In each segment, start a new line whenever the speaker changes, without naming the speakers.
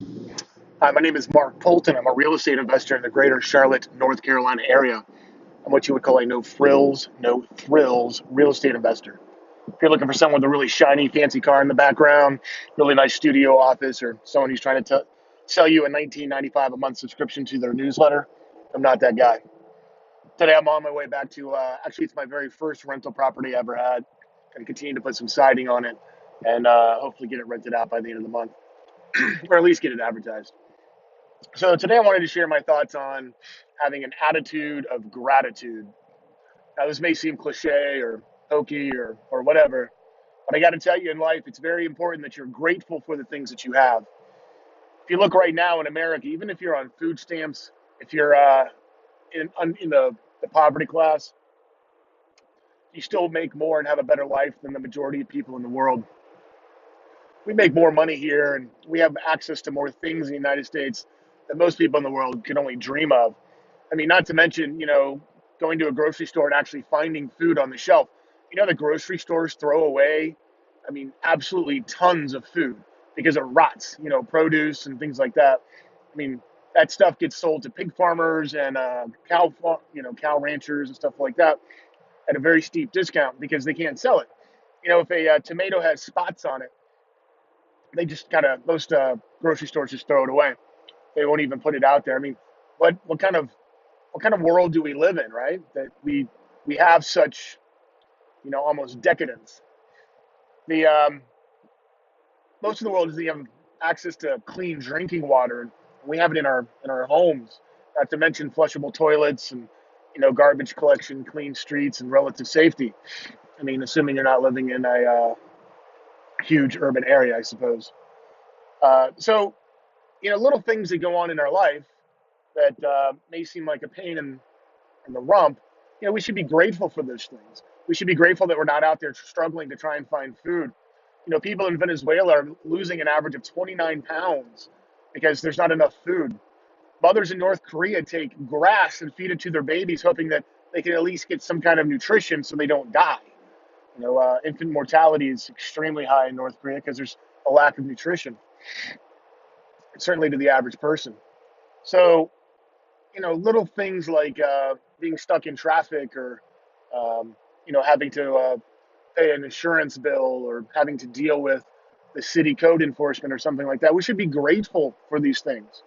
Hi, my name is Mark Polton. I'm a real estate investor in the greater Charlotte, North Carolina area. I'm what you would call a no frills, no thrills real estate investor. If you're looking for someone with a really shiny, fancy car in the background, really nice studio office, or someone who's trying to sell you a $19.95 a month subscription to their newsletter, I'm not that guy. Today, I'm on my way back to actually, it's my very first rental property I ever had. Going to continue to put some siding on it and hopefully get it rented out by the end of the month, or at least get it advertised. So today I wanted to share my thoughts on having an attitude of gratitude. Now this may seem cliche or hokey or whatever, but I got to tell you in life it's very important that you're grateful for the things that you have. If you look right now in America, even if you're on food stamps, if you're in the poverty class, you still make more and have a better life than the majority of people in the world. We make more money here and we have access to more things in the United States that most people in the world can only dream of. I mean, not to mention, going to a grocery store and actually finding food on the shelf. The grocery stores throw away, I mean, absolutely tons of food because it rots, produce and things like that. I mean, that stuff gets sold to pig farmers and cow ranchers and stuff like that at a very steep discount because they can't sell it. If a tomato has spots on it, they just kind of most grocery stores just throw it away. They won't even put it out there. I mean, what kind of world do we live in, right? That we have such almost decadence. The Most of the world doesn't have access to clean drinking water, and we have it in our homes. Not to mention flushable toilets and garbage collection, clean streets, and relative safety. I mean, assuming you're not living in a huge urban area, I suppose. So little things that go on in our life that may seem like a pain in the rump, we should be grateful for those things. We should be grateful that we're not out there struggling to try and find food. People in Venezuela are losing an average of 29 pounds because there's not enough food. Mothers in North Korea take grass and feed it to their babies, hoping that they can at least get some kind of nutrition so they don't die. Infant mortality is extremely high in North Korea because there's a lack of nutrition, certainly to the average person. So, little things like being stuck in traffic or, having to pay an insurance bill or having to deal with the city code enforcement or something like that. We should be grateful for these things.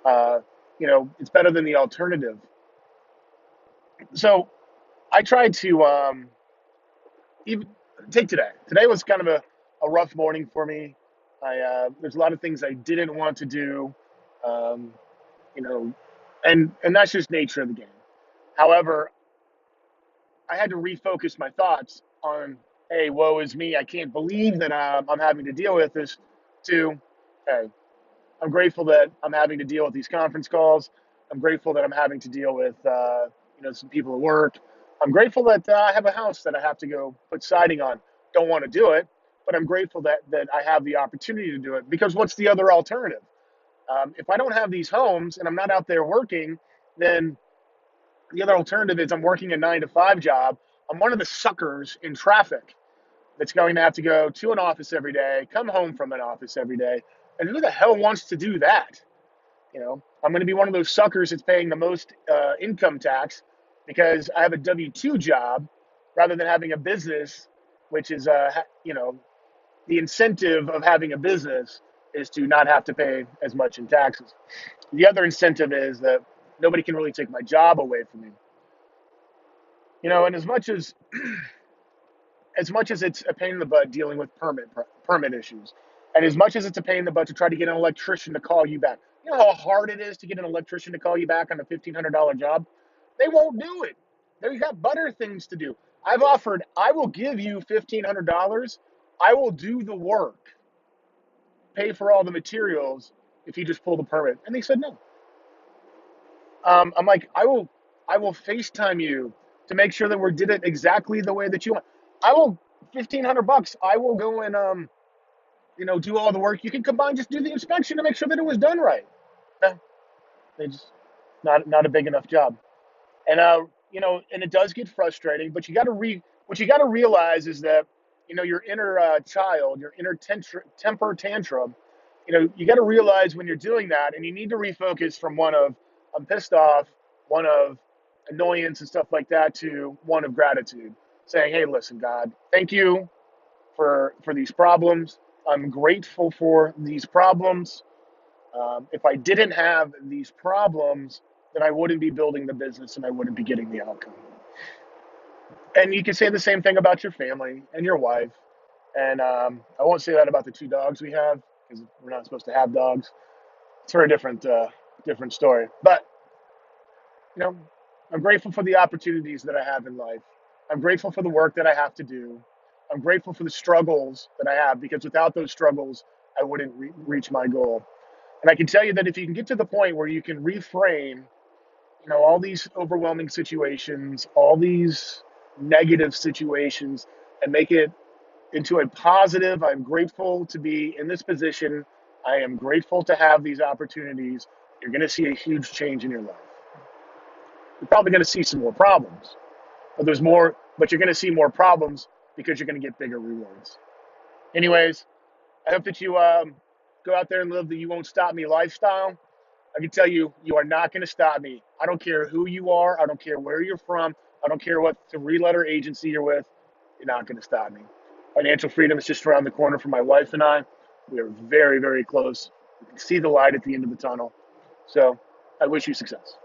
Uh, it's better than the alternative. So I tried to even take today. Today was kind of a rough morning for me. There's a lot of things I didn't want to do, um, you know, and that's just nature of the game. However, I had to refocus my thoughts on, hey, woe is me. I can't believe that I'm having to deal with this. To, hey, I'm grateful that I'm having to deal with these conference calls. I'm grateful that I'm having to deal with, some people at work. I'm grateful that I have a house that I have to go put siding on. Don't want to do it, but I'm grateful that I have the opportunity to do it because what's the other alternative? If I don't have these homes and I'm not out there working, then the other alternative is I'm working a 9 to 5 job. I'm one of the suckers in traffic that's going to have to go to an office every day, come home from an office every day. And who the hell wants to do that? I'm going to be one of those suckers that's paying the most income tax because I have a W 2 job rather than having a business, which is, the incentive of having a business is to not have to pay as much in taxes. The other incentive is that nobody can really take my job away from me. And as much as it's a pain in the butt dealing with permit issues, and as much as it's a pain in the butt to try to get an electrician to call you back, you know how hard it is to get an electrician to call you back on a $1,500 job. They won't do it. They got better things to do. I've offered, I will give you $1,500. I will do the work, pay for all the materials if you just pull the permit. And they said no. I'm like, I will FaceTime you to make sure that we did it exactly the way that you want. I will $1,500. I will go and do all the work. You can combine, just do the inspection to make sure that it was done right. No, they just not a big enough job. And and it does get frustrating. But what you got to realize is that your inner child, your inner temper tantrum, You got to realize when you're doing that, and you need to refocus from one of I'm pissed off, one of annoyance and stuff like that, to one of gratitude, saying, "Hey, listen, God, thank you for these problems. I'm grateful for these problems. If I didn't have these problems, then I wouldn't be building the business and I wouldn't be getting the outcome." And you can say the same thing about your family and your wife. And I won't say that about the two dogs we have because we're not supposed to have dogs. It's for a different story. But you know, I'm grateful for the opportunities that I have in life. I'm grateful for the work that I have to do. I'm grateful for the struggles that I have because without those struggles, I wouldn't reach my goal. And I can tell you that if you can get to the point where you can reframe, all these overwhelming situations, all these negative situations, and make it into a positive, I'm grateful to be in this position. I am grateful to have these opportunities. You're going to see a huge change in your life. You're probably going to see some more problems, but you're going to see more problems because you're going to get bigger rewards. Anyways, I hope that you go out there and live the "you won't stop me" lifestyle. I can tell you, you are not going to stop me. I don't care who you are. I don't care where you're from. I don't care what three-letter agency you're with. You're not going to stop me. Financial freedom is just around the corner for my wife and I. We are very, very close. We can see the light at the end of the tunnel. So I wish you success.